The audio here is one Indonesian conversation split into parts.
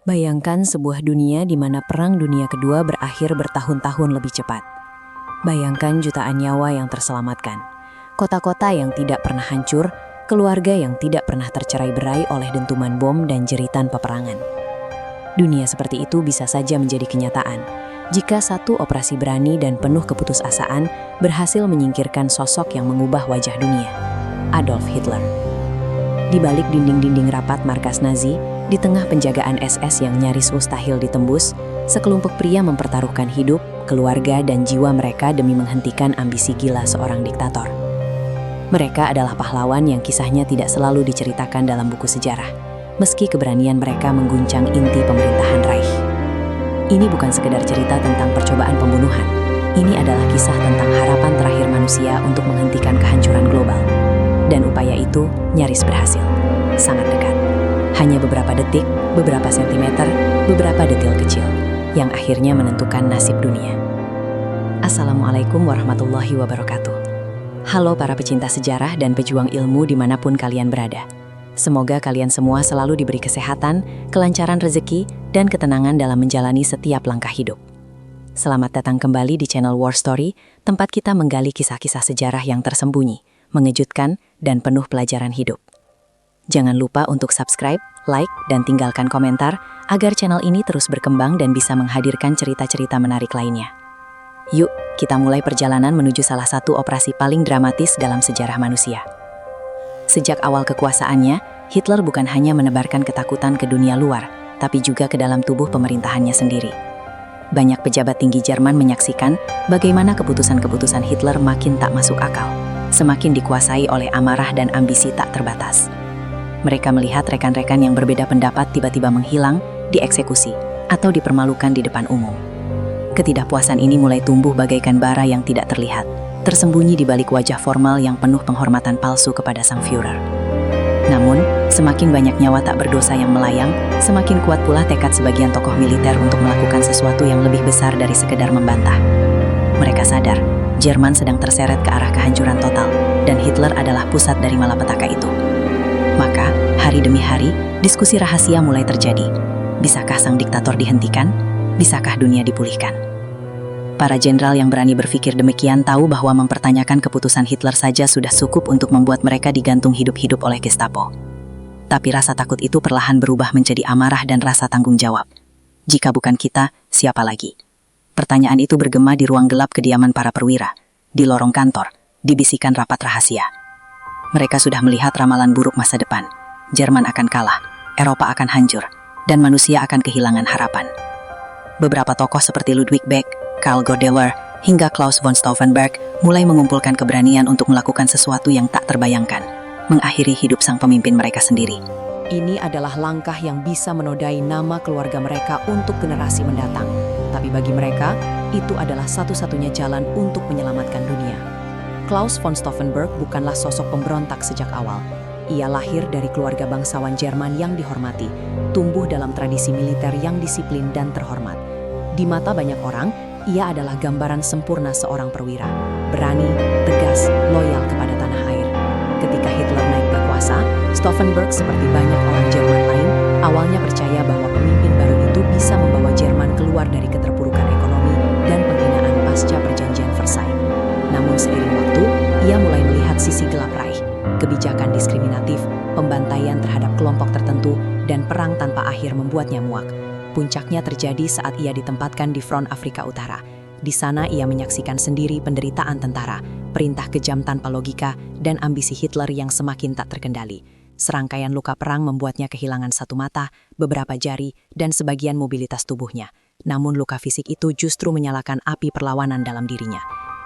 Bayangkan sebuah dunia di mana Perang Dunia Kedua berakhir bertahun-tahun lebih cepat. Bayangkan jutaan nyawa yang terselamatkan, kota-kota yang tidak pernah hancur, keluarga yang tidak pernah tercerai-berai oleh dentuman bom dan jeritan peperangan. Dunia seperti itu bisa saja menjadi kenyataan jika satu operasi berani dan penuh keputusasaan berhasil menyingkirkan sosok yang mengubah wajah dunia, Adolf Hitler. Di balik dinding-dinding rapat markas Nazi, di tengah penjagaan SS yang nyaris mustahil ditembus, sekelompok pria mempertaruhkan hidup, keluarga, dan jiwa mereka demi menghentikan ambisi gila seorang diktator. Mereka adalah pahlawan yang kisahnya tidak selalu diceritakan dalam buku sejarah, meski keberanian mereka mengguncang inti pemerintahan Reich. Ini bukan sekedar cerita tentang percobaan pembunuhan. Ini adalah kisah tentang harapan terakhir manusia untuk menghentikan kehancuran global. Dan upaya itu nyaris berhasil. Sangat dekat. Hanya beberapa detik, beberapa sentimeter, beberapa detil kecil yang akhirnya menentukan nasib dunia. Assalamualaikum warahmatullahi wabarakatuh. Halo para pecinta sejarah dan pejuang ilmu dimanapun kalian berada. Semoga kalian semua selalu diberi kesehatan, kelancaran rezeki, dan ketenangan dalam menjalani setiap langkah hidup. Selamat datang kembali di channel War Story, tempat kita menggali kisah-kisah sejarah yang tersembunyi, mengejutkan, dan penuh pelajaran hidup. Jangan lupa untuk subscribe, like, dan tinggalkan komentar agar channel ini terus berkembang dan bisa menghadirkan cerita-cerita menarik lainnya. Yuk, kita mulai perjalanan menuju salah satu operasi paling dramatis dalam sejarah manusia. Sejak awal kekuasaannya, Hitler bukan hanya menebarkan ketakutan ke dunia luar, tapi juga ke dalam tubuh pemerintahannya sendiri. Banyak pejabat tinggi Jerman menyaksikan bagaimana keputusan-keputusan Hitler makin tak masuk akal, semakin dikuasai oleh amarah dan ambisi tak terbatas. Mereka melihat rekan-rekan yang berbeda pendapat tiba-tiba menghilang, dieksekusi, atau dipermalukan di depan umum. Ketidakpuasan ini mulai tumbuh bagaikan bara yang tidak terlihat, tersembunyi di balik wajah formal yang penuh penghormatan palsu kepada sang Führer. Namun, semakin banyak nyawa tak berdosa yang melayang, semakin kuat pula tekad sebagian tokoh militer untuk melakukan sesuatu yang lebih besar dari sekedar membantah. Mereka sadar, Jerman sedang terseret ke arah kehancuran total, dan Hitler adalah pusat dari malapetaka itu. Maka, hari demi hari, diskusi rahasia mulai terjadi. Bisakah sang diktator dihentikan? Bisakah dunia dipulihkan? Para jenderal yang berani berpikir demikian tahu bahwa mempertanyakan keputusan Hitler saja sudah cukup untuk membuat mereka digantung hidup-hidup oleh Gestapo. Tapi rasa takut itu perlahan berubah menjadi amarah dan rasa tanggung jawab. Jika bukan kita, siapa lagi? Pertanyaan itu bergema di ruang gelap kediaman para perwira, di lorong kantor, di bisikan rapat rahasia. Mereka sudah melihat ramalan buruk masa depan. Jerman akan kalah, Eropa akan hancur, dan manusia akan kehilangan harapan. Beberapa tokoh seperti Ludwig Beck, Karl Godeler, hingga Klaus von Stauffenberg mulai mengumpulkan keberanian untuk melakukan sesuatu yang tak terbayangkan, mengakhiri hidup sang pemimpin mereka sendiri. Ini adalah langkah yang bisa menodai nama keluarga mereka untuk generasi mendatang. Tapi bagi mereka, itu adalah satu-satunya jalan untuk menyelamatkan dunia. Klaus von Stauffenberg bukanlah sosok pemberontak sejak awal. Ia lahir dari keluarga bangsawan Jerman yang dihormati, tumbuh dalam tradisi militer yang disiplin dan terhormat. Di mata banyak orang, ia adalah gambaran sempurna seorang perwira, berani, tegas, loyal kepada tanah air. Ketika Hitler naik berkuasa, Stauffenberg seperti banyak orang Jerman lain, awalnya percaya bahwa pemimpin baru itu bisa membawa Jerman keluar dari keterpurukan ekonomi dan penghinaan pasca perjanjian Versailles. Namun seiring waktu, ia mulai melihat sisi gelap Reich, kebijakan diskriminatif, pembantaian terhadap kelompok tertentu, dan perang tanpa akhir membuatnya muak. Puncaknya terjadi saat ia ditempatkan di front Afrika Utara. Di sana ia menyaksikan sendiri penderitaan tentara, perintah kejam tanpa logika, dan ambisi Hitler yang semakin tak terkendali. Serangkaian luka perang membuatnya kehilangan satu mata, beberapa jari, dan sebagian mobilitas tubuhnya. Namun luka fisik itu justru menyalakan api perlawanan dalam dirinya.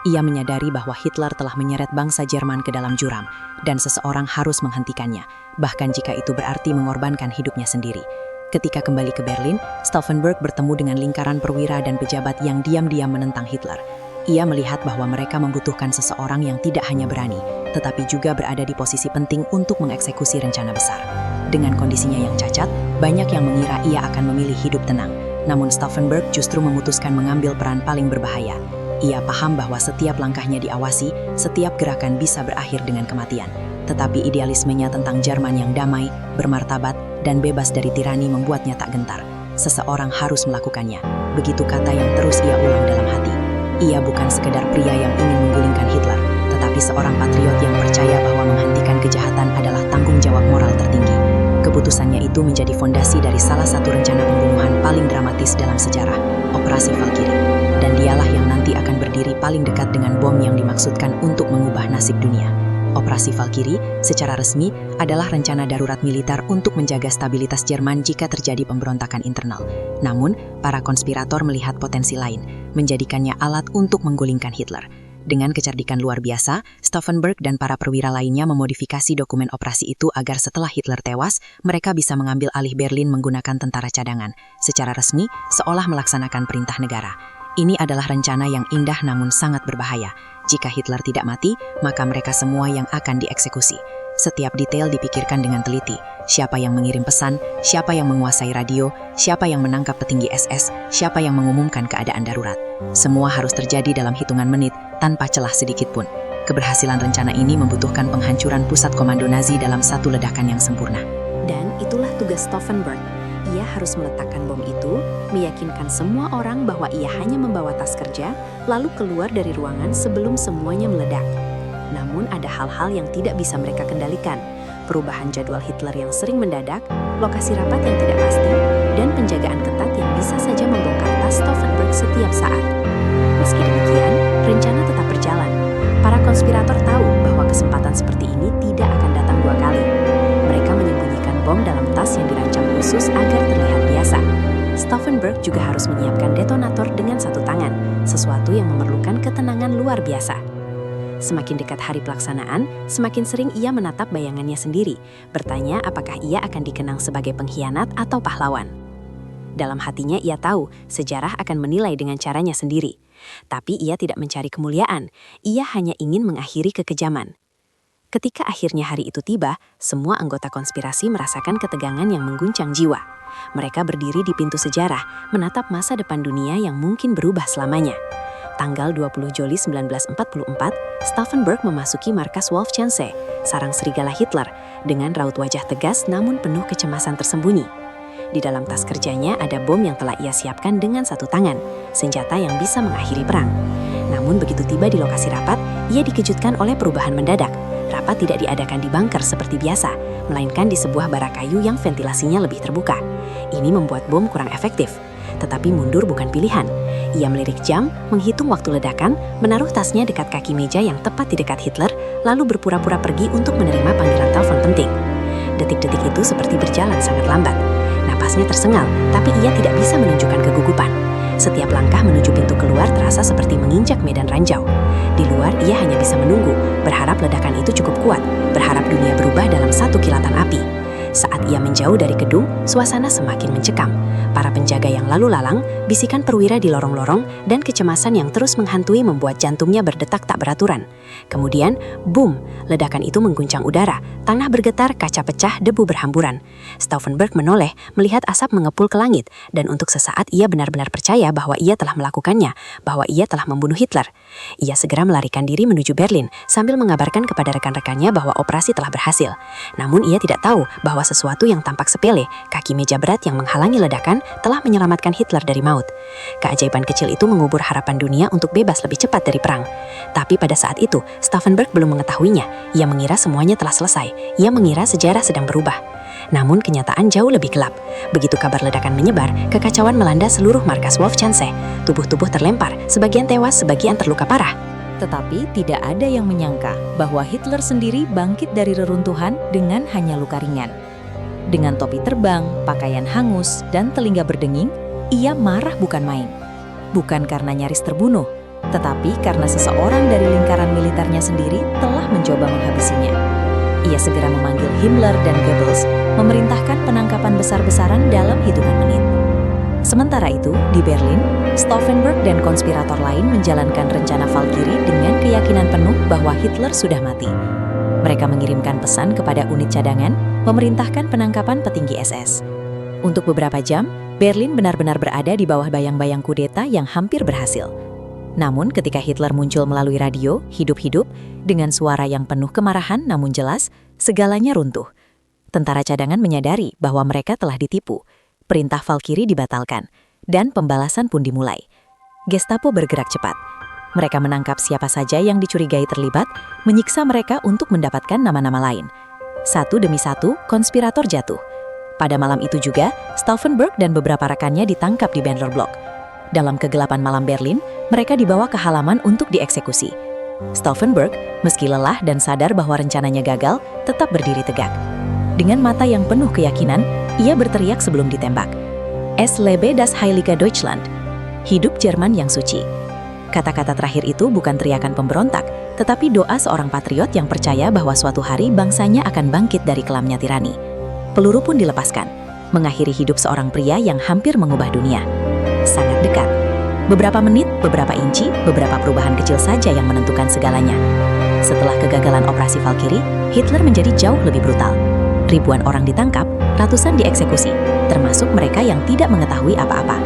Ia menyadari bahwa Hitler telah menyeret bangsa Jerman ke dalam juram, dan seseorang harus menghentikannya, bahkan jika itu berarti mengorbankan hidupnya sendiri. Ketika kembali ke Berlin, Stauffenberg bertemu dengan lingkaran perwira dan pejabat yang diam-diam menentang Hitler. Ia melihat bahwa mereka membutuhkan seseorang yang tidak hanya berani, tetapi juga berada di posisi penting untuk mengeksekusi rencana besar. Dengan kondisinya yang cacat, banyak yang mengira ia akan memilih hidup tenang. Namun Stauffenberg justru memutuskan mengambil peran paling berbahaya. Ia paham bahwa setiap langkahnya diawasi, setiap gerakan bisa berakhir dengan kematian. Tetapi idealismenya tentang Jerman yang damai, bermartabat, dan bebas dari tirani membuatnya tak gentar. seseorang harus melakukannya. Begitu kata yang terus ia ulang dalam hati. Ia bukan sekedar pria yang ingin menggulingkan Hitler, tetapi seorang patriot yang percaya bahwa menghentikan kejahatan adalah tanggung jawab moral tertinggi. Keputusannya itu menjadi fondasi dari salah satu rencana pembunuhan paling dramatis dalam sejarah, Operasi Valkyrie. Dan dialah yang nanti akan berdiri paling dekat dengan bom yang dimaksudkan untuk mengubah nasib dunia. Operasi Valkyrie secara resmi adalah rencana darurat militer untuk menjaga stabilitas Jerman jika terjadi pemberontakan internal. Namun, para konspirator melihat potensi lain, menjadikannya alat untuk menggulingkan Hitler. Dengan kecerdikan luar biasa, Stauffenberg dan para perwira lainnya memodifikasi dokumen operasi itu agar setelah Hitler tewas, mereka bisa mengambil alih Berlin menggunakan tentara cadangan. Secara resmi, seolah melaksanakan perintah negara. Ini adalah rencana yang indah namun sangat berbahaya. Jika Hitler tidak mati, maka mereka semua yang akan dieksekusi. Setiap detail dipikirkan dengan teliti. Siapa yang mengirim pesan, siapa yang menguasai radio, siapa yang menangkap petinggi SS, siapa yang mengumumkan keadaan darurat. Semua harus terjadi dalam hitungan menit, tanpa celah sedikit pun. Keberhasilan rencana ini membutuhkan penghancuran pusat komando Nazi dalam satu ledakan yang sempurna. Dan itulah tugas Stauffenberg. Ia harus meletakkan bom itu, meyakinkan semua orang bahwa ia hanya membawa tas kerja, lalu keluar dari ruangan sebelum semuanya meledak. Namun ada hal-hal yang tidak bisa mereka kendalikan. Perubahan jadwal Hitler yang sering mendadak, lokasi rapat yang tidak pasti, dan penjagaan ketat yang bisa saja membongkar tas Stauffenberg setiap saat. Meski demikian, rencana tetap berjalan. Para konspirator tahu bahwa kesempatan seperti ini tidak akan datang dua kali. Mereka menyembunyikan bom dalam tas yang dirancang khusus agar terlihat biasa. Stauffenberg juga harus menyiapkan detonator dengan satu tangan, sesuatu yang memerlukan ketenangan luar biasa. Semakin dekat hari pelaksanaan, semakin sering ia menatap bayangannya sendiri, bertanya apakah ia akan dikenang sebagai pengkhianat atau pahlawan. Dalam hatinya ia tahu sejarah akan menilai dengan caranya sendiri. Tapi ia tidak mencari kemuliaan, ia hanya ingin mengakhiri kekejaman. Ketika akhirnya hari itu tiba, semua anggota konspirasi merasakan ketegangan yang mengguncang jiwa. Mereka berdiri di pintu sejarah, menatap masa depan dunia yang mungkin berubah selamanya. Tanggal 20 Juli 1944, Stauffenberg memasuki markas Wolfschanze, sarang serigala Hitler, dengan raut wajah tegas namun penuh kecemasan tersembunyi. Di dalam tas kerjanya ada bom yang telah ia siapkan dengan satu tangan, senjata yang bisa mengakhiri perang. Namun begitu tiba di lokasi rapat, ia dikejutkan oleh perubahan mendadak. Rapat tidak diadakan di bunker seperti biasa, melainkan di sebuah barak kayu yang ventilasinya lebih terbuka. Ini membuat bom kurang efektif. Tetapi mundur bukan pilihan. Ia melirik jam, menghitung waktu ledakan, menaruh tasnya dekat kaki meja yang tepat di dekat Hitler, lalu berpura-pura pergi untuk menerima panggilan telepon penting. Detik-detik itu seperti berjalan sangat lambat. Napasnya tersengal, tapi ia tidak bisa menunjukkan kegugupan. Setiap langkah menuju pintu keluar terasa seperti menginjak medan ranjau. Di luar, ia hanya bisa menunggu, berharap ledakan itu cukup kuat, berharap dunia berubah dalam satu kilatan api. Saat ia menjauh dari gedung, suasana semakin mencekam. Para penjaga yang lalu lalang, bisikan perwira di lorong-lorong, dan kecemasan yang terus menghantui membuat jantungnya berdetak tak beraturan. Kemudian, boom, ledakan itu mengguncang udara, tanah bergetar, kaca pecah, debu berhamburan. Stauffenberg menoleh, melihat asap mengepul ke langit, dan untuk sesaat ia benar-benar percaya bahwa ia telah melakukannya, bahwa ia telah membunuh Hitler. Ia segera melarikan diri menuju Berlin, sambil mengabarkan kepada rekan-rekannya bahwa operasi telah berhasil. Namun ia tidak tahu bahwa sesuatu yang tampak sepele, kaki meja berat yang menghalangi ledakan, telah menyelamatkan Hitler dari maut. Keajaiban kecil itu mengubur harapan dunia untuk bebas lebih cepat dari perang. Tapi pada saat itu, Stauffenberg belum mengetahuinya. Ia mengira semuanya telah selesai. Ia mengira sejarah sedang berubah. Namun kenyataan jauh lebih gelap. Begitu kabar ledakan menyebar, kekacauan melanda seluruh markas Wolfschanze. Tubuh-tubuh terlempar, sebagian tewas, sebagian terluka parah. Tetapi tidak ada yang menyangka bahwa Hitler sendiri bangkit dari reruntuhan dengan hanya luka ringan. Dengan topi terbang, pakaian hangus, dan telinga berdenging, ia marah bukan main. Bukan karena nyaris terbunuh, tetapi karena seseorang dari lingkaran militernya sendiri telah mencoba menghabisinya. Ia segera memanggil Himmler dan Goebbels, memerintahkan penangkapan besar-besaran dalam hitungan menit. Sementara itu, di Berlin, Stauffenberg dan konspirator lain menjalankan rencana Valkyrie dengan keyakinan penuh bahwa Hitler sudah mati. Mereka mengirimkan pesan kepada unit cadangan, memerintahkan penangkapan petinggi SS. Untuk beberapa jam, Berlin benar-benar berada di bawah bayang-bayang kudeta yang hampir berhasil. Namun ketika Hitler muncul melalui radio, hidup-hidup, dengan suara yang penuh kemarahan namun jelas, segalanya runtuh. Tentara cadangan menyadari bahwa mereka telah ditipu. perintah Valkyrie dibatalkan, dan pembalasan pun dimulai. Gestapo bergerak cepat. Mereka menangkap siapa saja yang dicurigai terlibat, menyiksa mereka untuk mendapatkan nama-nama lain. Satu demi satu, konspirator jatuh. Pada malam itu juga, Stauffenberg dan beberapa rekannya ditangkap di Bandler Block. Dalam kegelapan malam Berlin, mereka dibawa ke halaman untuk dieksekusi. Stauffenberg, meski lelah dan sadar bahwa rencananya gagal, tetap berdiri tegak. Dengan mata yang penuh keyakinan, ia berteriak sebelum ditembak. Es lebe das Heilige Deutschland. Hidup Jerman yang suci. Kata-kata terakhir itu bukan teriakan pemberontak, tetapi doa seorang patriot yang percaya bahwa suatu hari bangsanya akan bangkit dari kelamnya tirani. Peluru pun dilepaskan, mengakhiri hidup seorang pria yang hampir mengubah dunia. Sangat dekat. Beberapa menit, beberapa inci, beberapa perubahan kecil saja yang menentukan segalanya. Setelah kegagalan operasi Valkyrie, Hitler menjadi jauh lebih brutal. Ribuan orang ditangkap, ratusan dieksekusi, termasuk mereka yang tidak mengetahui apa-apa.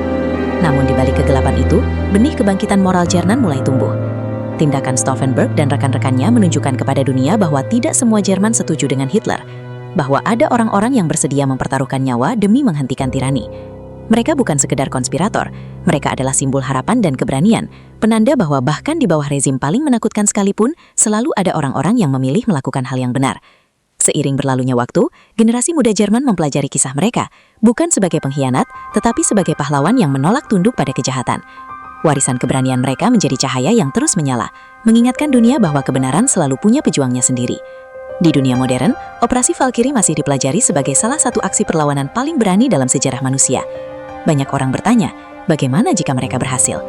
Namun di balik kegelapan itu, benih kebangkitan moral Jerman mulai tumbuh. Tindakan Stauffenberg dan rekan-rekannya menunjukkan kepada dunia bahwa tidak semua Jerman setuju dengan Hitler, bahwa ada orang-orang yang bersedia mempertaruhkan nyawa demi menghentikan tirani. Mereka bukan sekedar konspirator, mereka adalah simbol harapan dan keberanian, penanda bahwa bahkan di bawah rezim paling menakutkan sekalipun, selalu ada orang-orang yang memilih melakukan hal yang benar. Seiring berlalunya waktu, generasi muda Jerman mempelajari kisah mereka, bukan sebagai pengkhianat, tetapi sebagai pahlawan yang menolak tunduk pada kejahatan. Warisan keberanian mereka menjadi cahaya yang terus menyala, mengingatkan dunia bahwa kebenaran selalu punya pejuangnya sendiri. Di dunia modern, operasi Valkyrie masih dipelajari sebagai salah satu aksi perlawanan paling berani dalam sejarah manusia. Banyak orang bertanya, bagaimana jika mereka berhasil?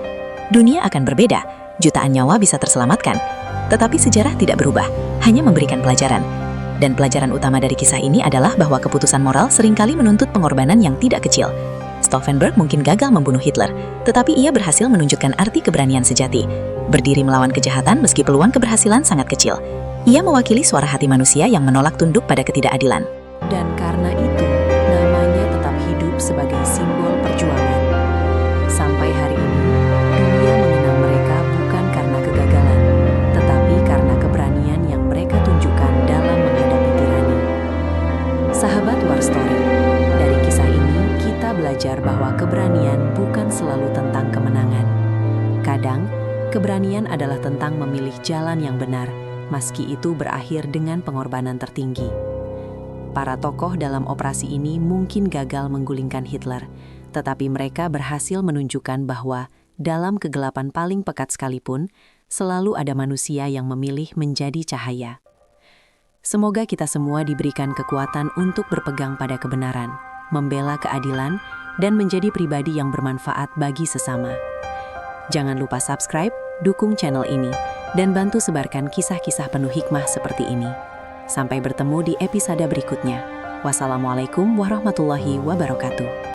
Dunia akan berbeda, jutaan nyawa bisa terselamatkan. Tetapi sejarah tidak berubah, hanya memberikan pelajaran. Dan pelajaran utama dari kisah ini adalah bahwa keputusan moral seringkali menuntut pengorbanan yang tidak kecil. Stauffenberg mungkin gagal membunuh Hitler, tetapi ia berhasil menunjukkan arti keberanian sejati. Berdiri melawan kejahatan meski peluang keberhasilan sangat kecil. Ia mewakili suara hati manusia yang menolak tunduk pada ketidakadilan. Dan karena itu, namanya tetap hidup sebagai simbol perjuangan. Sampai hari ini, dunia mengenang mereka bukan karena kegagalan, tetapi karena keberanian yang mereka tunjukkan dalam menghadapi tirani. Sahabat War Story, dari kisah ini kita belajar bahwa keberanian bukan selalu tentang kemenangan. Kadang, keberanian adalah tentang memilih jalan yang benar, meski itu berakhir dengan pengorbanan tertinggi. Para tokoh dalam operasi ini mungkin gagal menggulingkan Hitler, tetapi mereka berhasil menunjukkan bahwa dalam kegelapan paling pekat sekalipun, selalu ada manusia yang memilih menjadi cahaya. Semoga kita semua diberikan kekuatan untuk berpegang pada kebenaran, membela keadilan, dan menjadi pribadi yang bermanfaat bagi sesama. Jangan lupa subscribe, dukung channel ini, dan bantu sebarkan kisah-kisah penuh hikmah seperti ini. Sampai bertemu di episode berikutnya. Wassalamualaikum warahmatullahi wabarakatuh.